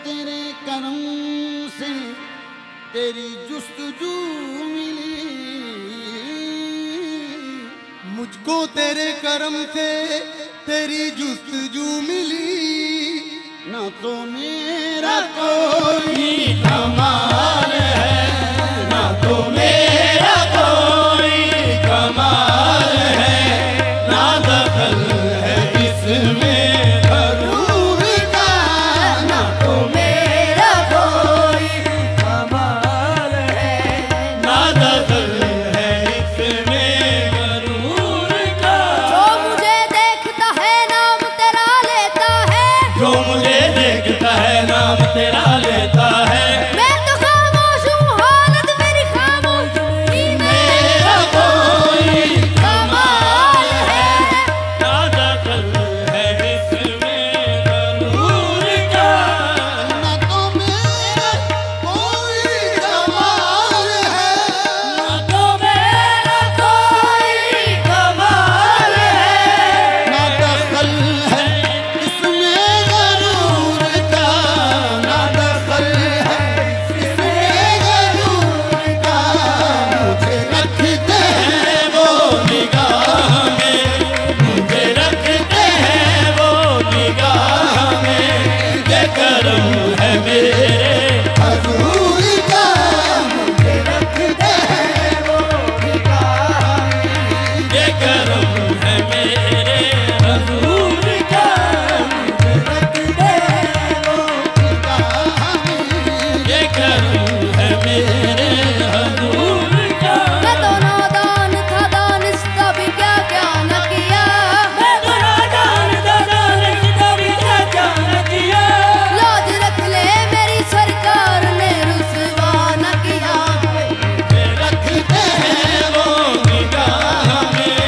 तेरे करम से तेरी जुस्तजू मिली, मुझको तेरे करम से तेरी जुस्तजू मिली। ना तो मेरा कोई कमाल है, ना तो मेरा कोई कमाल है, ना दखल है इसमें गरूर का। ना तो मेरा कोई कमाल है, ना दखल है इसमें गरूर का। जो मुझे देखता है नाम तेरा लेता है, जो मुझे देखता है नाम तेरा लेता है, मैं तो खामोश हूँ हालत मेरी खामोश में। मेरा कोई कमाल है, ना दखल है इसमें गरूर का। ना तो मेरा कोई कमाल है, ना तो मेरा कोई कमाल है, ना दखल है इसमें गरूर का। ना दखल है इसमें गरूर का। मुझे रखते हैं वो निगाह में, मुझे रखते हैं वो निगाह में, ये करम है मेरे हजूर का। मुझे रखते हैं वो निगाह में, ये करम है मेरे हजूर का। मुझे रखते हैं वो निगाह में, ये करम है मेरे हजूर का। मैं तो नादान था दानिस्ता भी क्या क्या न किया, मैं तो नादान था दानिस्ता भी क्या क्या न किया। लाज रख ले मेरी सरकार ने रुसवा न किया। रखते हैं वो निगाह में,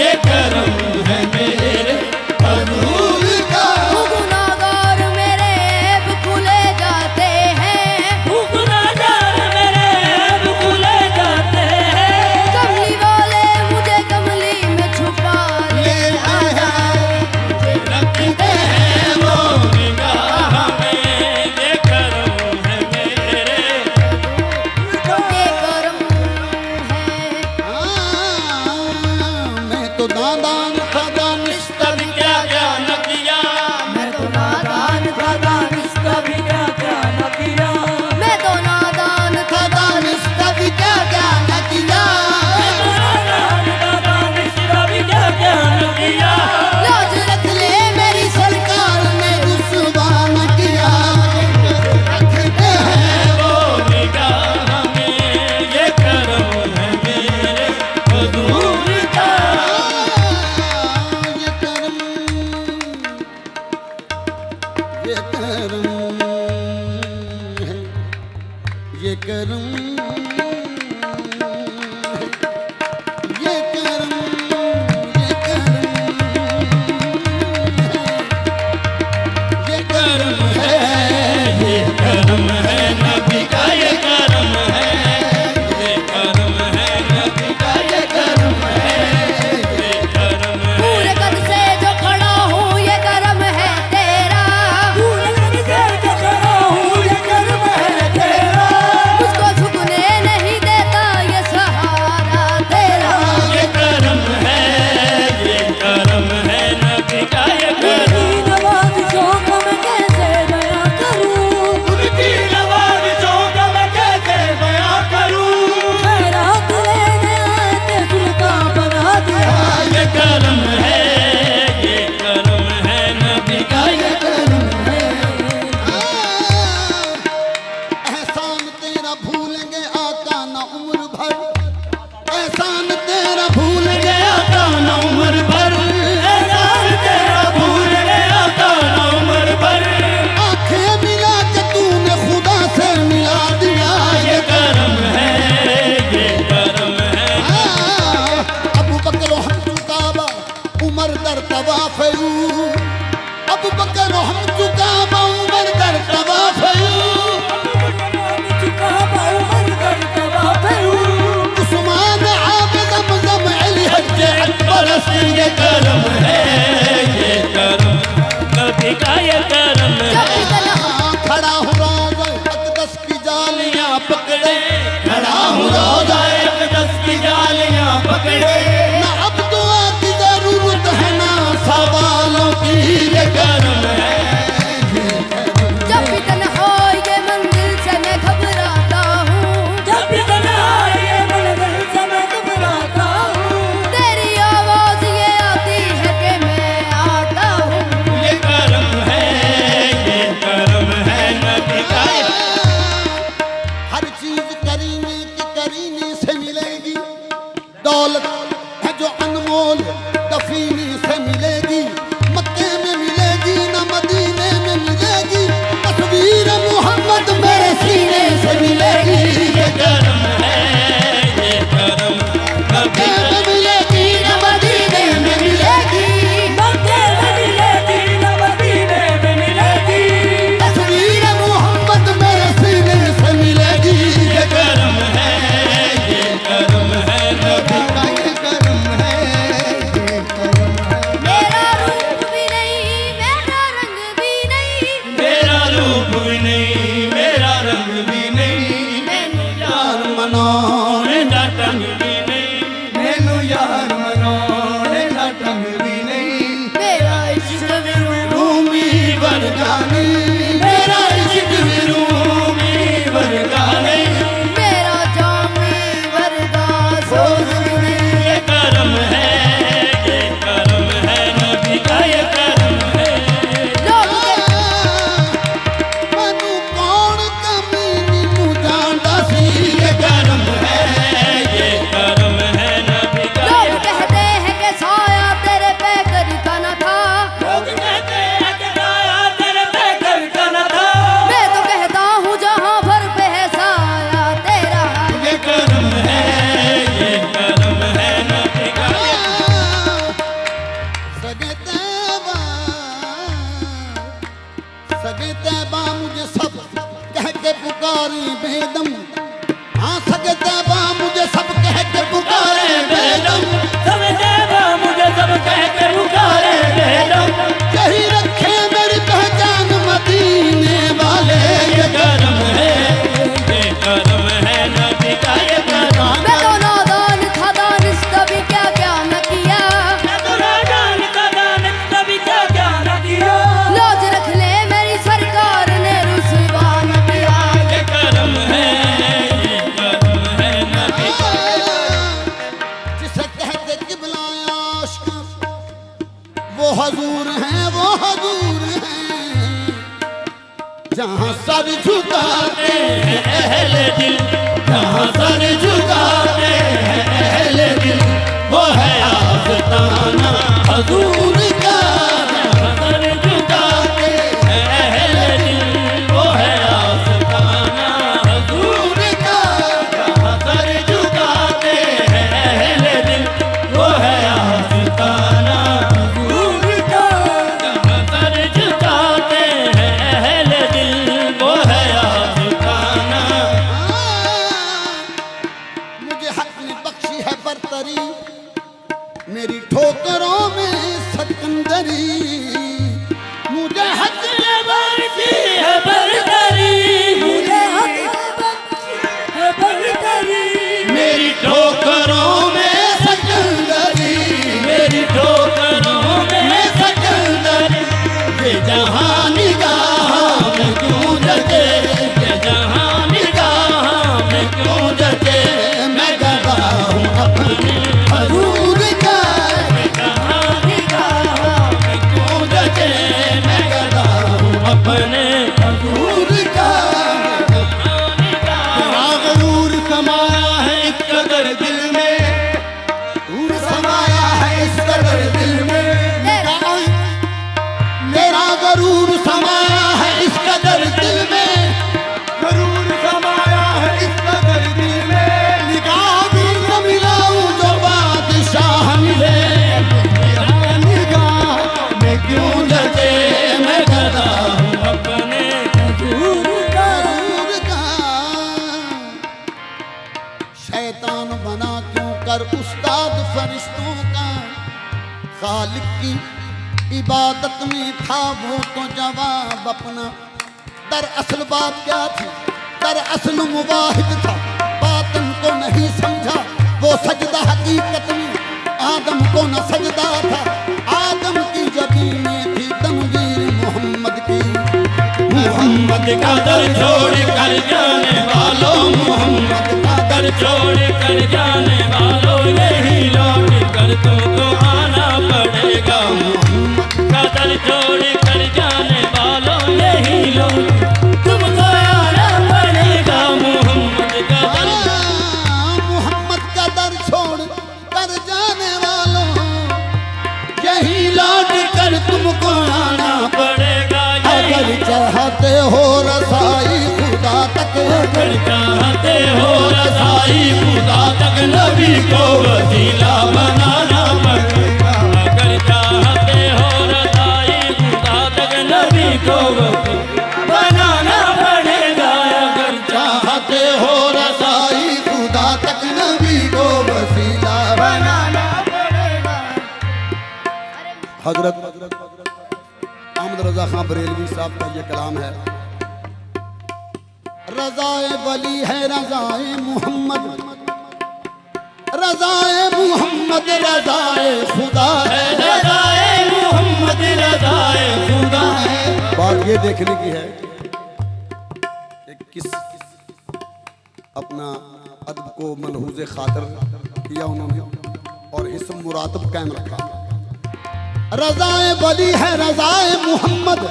ये करम है मेरे हजूर का। गुनाहगार मेरे ऐब खुले जाते हैं, गुनाहगार मेरे ऐब खुले जाते हैं, कमली वाले मुझे कमली में छुपा ले आया। रखते हैं वो निगाह में, ये करम है मेरे ये करम है। मैं तो नादान था दानिस्ता भी क्या क्या न किया। मैं तो नादान था दानिस्ता भी क्या क्या न किया, मैं तो नादान था दानिस्ता भी क्या क्या न किया। लाज रख ले मेरी सरकार ने रुसवा न किया। रखते हैं वो निगाह में, ये करम है मेरे हजूर का। ये करम, ये करम है, ये करम है, ये करम, ये करम है, ये करम है नबी का, ये करम है, ये करम है नबी का, ये करम है, ये करम है। पूरे कद से जो खड़ा हूँ ये करम है तेरा, पूरे कद से जो खड़ा हूँ ये करम है तेरा, मुझको झुकने नहीं देता ये सहारा तेरा। ये करम है, ये करम है नबी का, ये करम। नवाज़िशों को मैं कैसे बयां करूं, उनकी नवाज़िशों का मैं कैसे बयां करूं। खैरात लेने आए थे सुल्तान बना दिया। ये करम है, ये करम है नबी का, ये करम है। एहसान तेरा भूलेंगे आका ना उम्र भर, एहसान तेरा भूल गया आका ना उम्र भर, एहसान तेरा भूल गया आका ना उम्र भर। आंखें मिला के तूने खुदा से मिला दिया। ये करम है, ये करम है। अबू बकर हम चुकाबा उमर दर तवाफ, अबू बकर हम चुकाबा उमर दर तवाफ, उस्मान आबिद मज़म अली हज अकबर। ये करम है, ये करम नबी का, ये करम जब भी तन्हा दफीने से मिलेगी, मक्के में मिलेगी न मदीने में मिलेगी, तस्वीर मोहम्मद मेरे सीने से मिलेगी। ये करम है, ये करम मक्के में मिलेगी न मदीने में मिलेगी, मक्के में मिलेगी न मदीने में मिलेगी, तस्वीर मोहम्मद मेरे सीने से मिलेगी। ये करम है, ये करम है नबी का ये करम है, ये करम है। मेरा रूप भी नहीं, मेरा रंग भी नहीं, मेरा रूप भी नहीं, मेरा रंग भी नहीं, मैनू यार मनाने मेरा टंग भी नहीं, मैनू यार मनाने दा टंग भी नहीं, मेरा इश्क भी रूप रूमी वरगानी, मेरा इश्क भी रूमी वर्गा नहीं, मेरा जामी वरदा सोच भी नहीं। ये करम है, ये करम है नबी का ये करम है। लोग कहते मनु कौन कमी नीनू जांदा सी, ये करम है, ये करम है नबी का ये लोग कहते हैं कि साया तेरे पे करता न था, लोग कहते हैं कि साया तेरे पे करता न था। मैं तो कहता हूँ जहाँ भर पे है साया तेरा। ये करम है, ये करम है नबी का ये सगे तैबा, सगे तैबा मुझे सब कह के पुकारे बेदम, हाँ सगे तैबा मुझे सब कह के पुकारे बेदम, सब देवा मुझे सब कह के पुकारे बेदम। यही रखे मेरी पहचान मदीने वाले। ये करम है, ये करम है नबी का ये करम। मैं तो नादान था, दानिश कभी क्या क्या न किया, मैं तो राजान का दानिश कभी क्या क्या न किया। लाज रख ले मेरी सरकार ने रुसवा न किया। ये करम है, ये करम है नबी का। जिसे कहते किबला आशिक, वो हजूर हैं, वो हजूर हैं, जहाँ सर झुकाते हैं अहले दिल, जहाँ सर झुकाते हैं अहले दिल, वो है आस्ताना हजूर का। जहाँ सर झुकाते हैं अहले दिल, वो है आस्ताना हजूर का। जहाँ सर झुकाते हैं अहले दिल, वो है आस्ताना हजूर का। जहाँ सर झुकाते हैं अहले दिल, वो है आस्ताना। मुझे हक ने बख्शी है बरतरी, मेरी ठोकरों में सिकंदरी, मुझे हक ने बरसी है बरतरी, मुझे हक है बरतरी। मेरी ठोकरों में सिकंदरी, मेरी ठोकरों में सिकंदरी। ये जहां निगाह में क्यों जगे, ये जहां निगाह में क्यों जगे। मैं गदा हूँ अपने हजूर का। ये जहां निगाह में क्यों जगे, मैं गदा हूँ अपने हजूर का। तेरा गरूर समाया है इस कदर दिल में, नूर समाया है इस कदर दिल में, मेरा गरूर समाया है इस कदर दिल में, गरूर समाया है इस कदर दिल में। निगाह भी न मिलाऊं जो बादशाह मिले, तेरा निगाह में क्यों जगे मैं गदा हूँ अपने हजूर का। गरूर का शैतान बना क्यों कर उस्ताद फरिश्तों का, खालिक की इबादत में था वो तो जवाब अपना। दरअसल बात क्या थी, दरअसल मुवाहिद था, बातन को नहीं समझा वो सजदा हकीकत में आदम को न सजदा था। आदम की जबी में थी तनवीर मोहम्मद की, मोहम्मद का दर छोड़ कर जाने वालों, मोहम्मद का दर छोड़ कर जाने वालों, यही लौट कर तुमको आना पड़ेगा। मोहम्मद का दर छोड़ कर जाने वालों, यही लौट तुमको आना पड़ेगा। मोहम्मद का दर मोहम्मद का दर छोड़ कर जाने वालों, तुमको आना पड़ेगा अगर चाहते हो रसाई खुदा तक अगर चाहते हो रसाई खुदा तक नबी को वसीला बनाना पड़ेगा अगर चाहते हो रसाई खुदा तक नबी को वसीला बनाना पड़ेगा अगर चाहते हो रसाई खुदा तक नबी को वसीला बनाना पड़ेगा। हजरत अहमद रजा खां बरेलवी साहब का ये कलाम है। रज़ाए वली है रज़ाए मोहम्मद, रज़ाए मोहम्मद रज़ाए खुदा है, रज़ाए मोहम्मद रज़ाए खुदा है। बात ये देखने की है कि किस अपना अदब को मलहूज़े खातर किया उन्होंने और इस्म मुरातब कायम रखा। रज़ाए वली है रज़ाए मोहम्मद,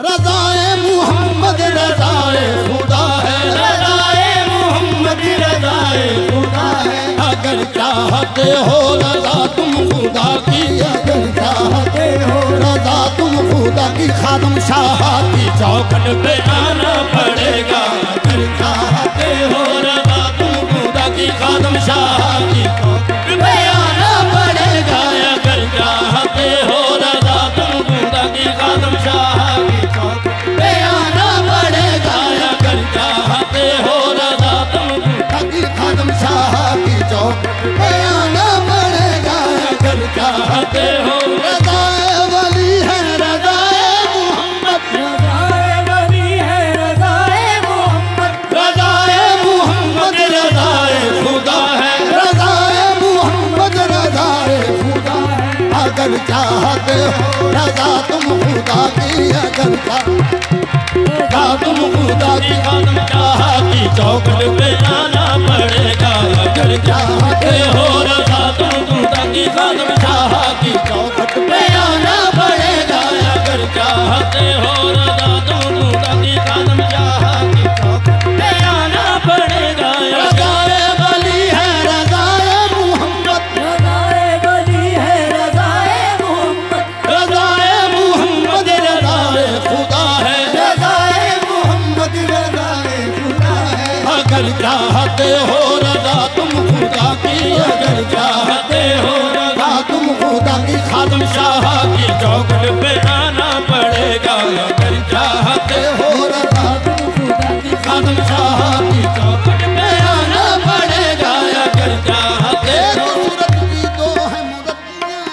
रज़ाए मोहम्मद रज़ाए खुदा है, रज़ाए मोहम्मद रज़ाए खुदा है। अगर चाहते हो रज़ा तुम खुदा की, अगर चाहते हो रज़ा तुम खुदा की खादम शाह की चौखट पे आना पड़ेगा अगर चाहते हो रज़ा तुम खुदा की खादम शाह की चौखट पे आना पड़ेगा अगर चाहते हो रज़ा तुम खुदा की खादम शाह की चौखट पे आना पड़ेगा अगर चाहते हो रज़ा तुम खुदा की खादम शाह की चौखट पे आना पड़ेगा। अगर चाहते हो रज़ाए वली है रज़ाए मोहम्मद, रज़ाए वली है रज़ाए मोहम्मद, रज़ाए मोहम्मद रज़ाए खुदा है, रज़ाए मोहम्मद रज़ाए खुदा है। अगर चाहते हो रज़ा तुम खुदा की, अगर रज़ा तुम खुदा की खादम शाह की चौखट पे आना पड़ेगा अगर चाहते हो रज़ा तुम खुदा की खादम शाह की चौखट पे आना पड़ेगा अगर चाहते हो रज़ा तुम खुदा की खादम शाह की चौखट पे आना पड़ेगा रज़ाए वली है रज़ाए मोहम्मद, रज़ाए वली है रज़ाए मोहम्मद, रज़ाए मोहम्मद रज़ाए खुदा है, रज़ाए मोहम्मद रज़ाए खुदा है। अगर चाहते हो रज़ा तुम खुदा की, अगर चाहते हो रज़ा तुम खुदा की खादम शाह की चौखट पे आना पड़ेगा अगर चाहते हो रज़ा तुम खुदा की खादम शाह की चौखट पे आना पड़ेगा अगर चाहते एक हो सूरत की दो है मुरब्बियाँ,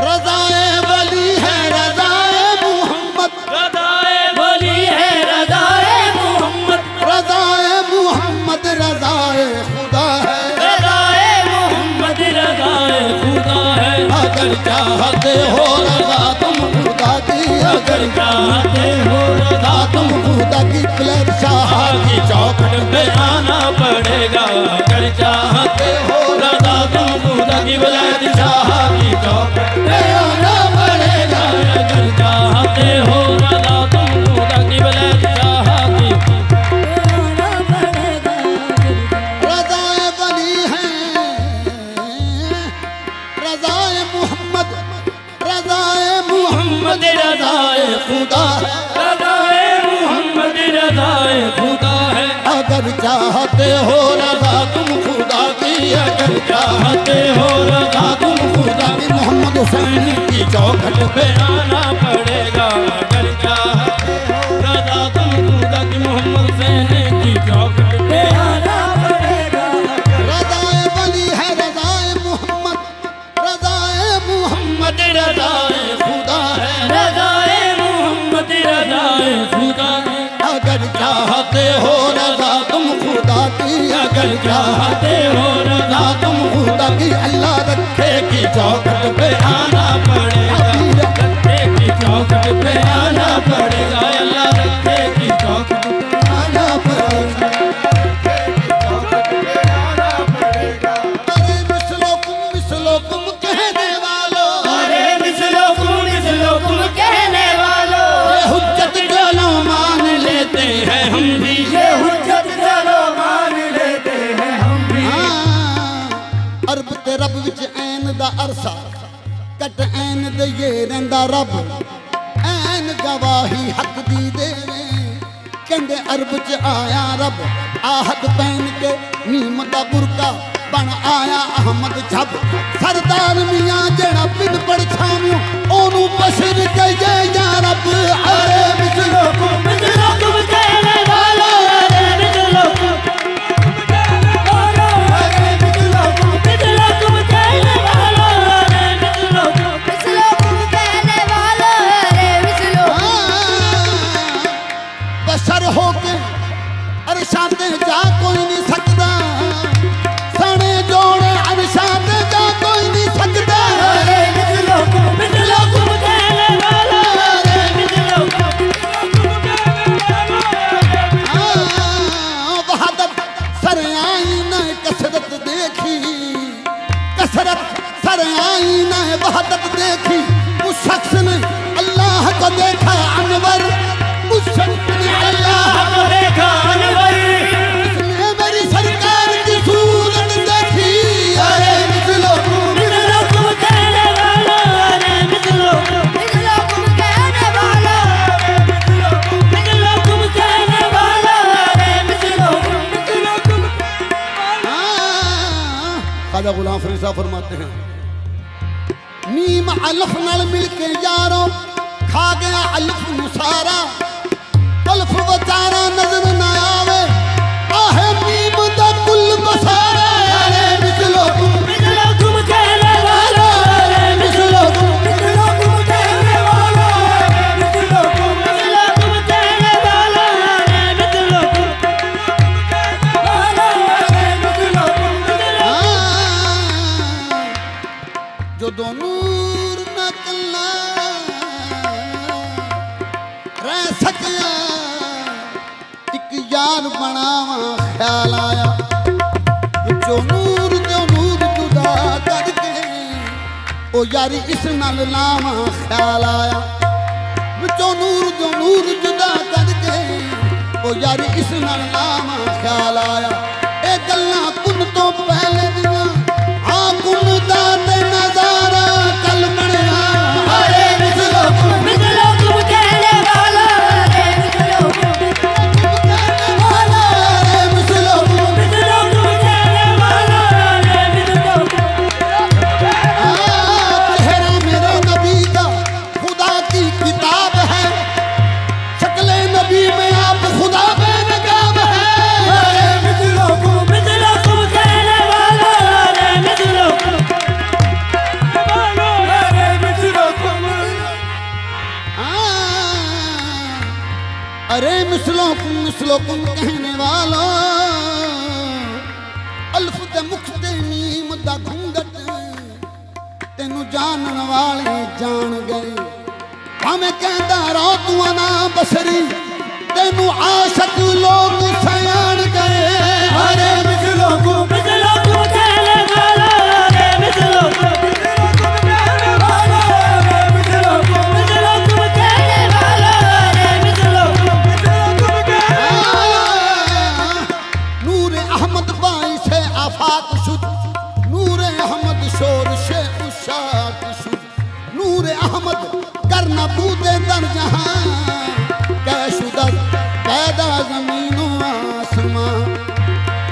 रज़ाए वली है रज़ाए मोहम्मद, रज़ाए वली है रज़ाए मोहम्मद, रज़ाए मोहम्मद रज़ाए खुदा है, रज़ाए मोहम्मद रज़ाए खुदा है। अगर चाहते हो रज़ा तुम खुदा की, अगर चाहते हो रज़ा तुम खुदा की प्लेट शाह की चौखट पे आना पड़ेगा अगर चाहते हो रज़ा तुम खुदा की वलायत शाह की चौखट पे आना पड़ेगा अगर चाहते हो रज़ा तुम खुदा की वलायत शाह की आना पड़ेगा रज़ाए वली है रज़ाए मोहम्मद, रज़ाए मोहम्मद रज़ाए खुदा है, रज़ाए मोहम्मद रज़ाए खुदा है। अगर चाहते हो रज़ा तुम खुदा की, अगर चाहते हो रज़ा तुम खुदा की मोहम्मद हुसैन की चौखट पे आना पड़ेगा अगर चाहते हो रज़ा तुम खुदा की मोहम्मद हुसैन की चौखट पे आना पड़ेगा रज़ाए वली है रज़ाए मोहम्मद, रज़ाए मोहम्मद रज़ाए खुदा है, रज़ाए मोहम्मद रज़ाए खुदा है। अगर चाहते हो रज़ा तुम खुदा की, अगर चाहते हो रज़ा तुम खुदा की अल्लाह रखे की चौखट पे आना पड़ेगा रखे की चौखट पे आना पड़ेगा अल्लाह रखे की चौखट पे आना पड़ेगा। अरे मिसलोकुम कहने वालों, अरे मिसलोकुम कहने वालों ये हुज्जत चलो मान लेते हैं हम भी, ये हुज्जत चलो मान लेते हैं हम भी हाँ, अरब ते रब विच ऐन दा अरसा, कट ऐन दइए रहिंदा रब ऐन गवाही हक दी देवे कहंदे अरब च आया रब आहद पहन के नीम दा बुरका बन आया अहमद जब सरदार मियां जेड़ा बिन पड़छावियों ओनू बशर कहिए या रब अरे मिसलोकुम कहने वालों अरे मिसलोकुम कहने वालों अरे मिसलोकुम कहने वालों अरे मिसलोकुम बशर होके अरशाते जा कोई नहीं सकता सने जोड़े अरशाते जा कोई नहीं सकता अरे मिसलोकुम कहने वालों अरे मिसलोकुम वहादत सर आई न कसरत देखी कसरत सर आई न वहादत देखी उस शख्स ने अल्लाह को देखा अनवर उस शख्स ने अल्लाह को देखा अनवर उसने मेरी सरकार की सूरत देखी अरे मिसलोकुम कहने वालों अरे मिसलोकुम कहने वालों अरे मिसलोकुम खाजा गुलाम फरीद साहब फरमाते हैं नीम अलफ नाल मिल के यारों खा गया अल्फ नुसारा अल्फ बेचारा नजर ना आवे आहे नीम दा कुल बसारा अरे मिसलोकुम कहने वालों अरे मिसलोकुम कहने वालों अरे मिसलोकुम कहने वालों अरे जो दो नूर ना कल्ला रह सकिया एक यार बनावा ख्याल आया जो नूर जुदा करके ओ यारी इस नाल लावा ख्याल आया जो नूर जुदा करके ओ यारी इस नाल लावा ख्याल आया ए गल्ला कुन तो पहले दिया हाँ कुन दा ते नजारा कल बनया अरे मिसलोकुम कहने वालों अरे अरे मिसलोकुम कहने वालों अरे चेहरा मेरे नबी का खुदा की किताब है शक्ले नबी में आप खुदा बेनकाब है अरे मिसलोकुम कहने वालों अरे मिसलोकुम अरे मिसलोकुम कहने वाला अल्फ ते मुख ते नीम दा घूंघट तेनू जानन वाले जान गए भाਵੇਂ कहंदा रहो तू ना बसरी तेनू आशिक लोग सयान गए अरे मिसलोकुम कहने वालों अरे मिसलोकुम कहने वालों अरे मिसलोकुम कहने वालों अरे मिसलोकुम नूर अहमद बाई से आफाक शुद नूर अहमद शोर से उशाक शुद नूर अहमद करना बूदे दर जहां कैशुदत पैदा जमीनों आसमां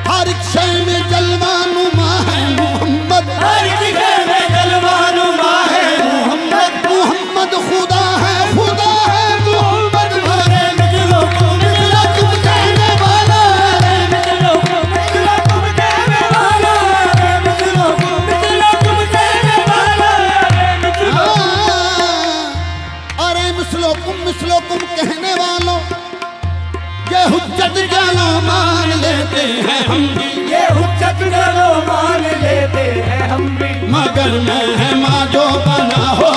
हर एक शय में जलवा नुमा है मोहम्मद हर जगह में जलवा नुमा है मोहम्मद मोहम्मद खुदा है मोहम्मद अरे मिसलोकुम कहने वाला अरे मिसलोकुम कहने वालों अरे मिसलोकुम कहने वालों अरे मिसलोकुम अरे मिसलोकुम कहने वालों ये हुज्जत जानो मान लेते हैं हम भी ये हुज्जत चलो मान लेते हैं हम भी मगर मैं है माँ जो बना हो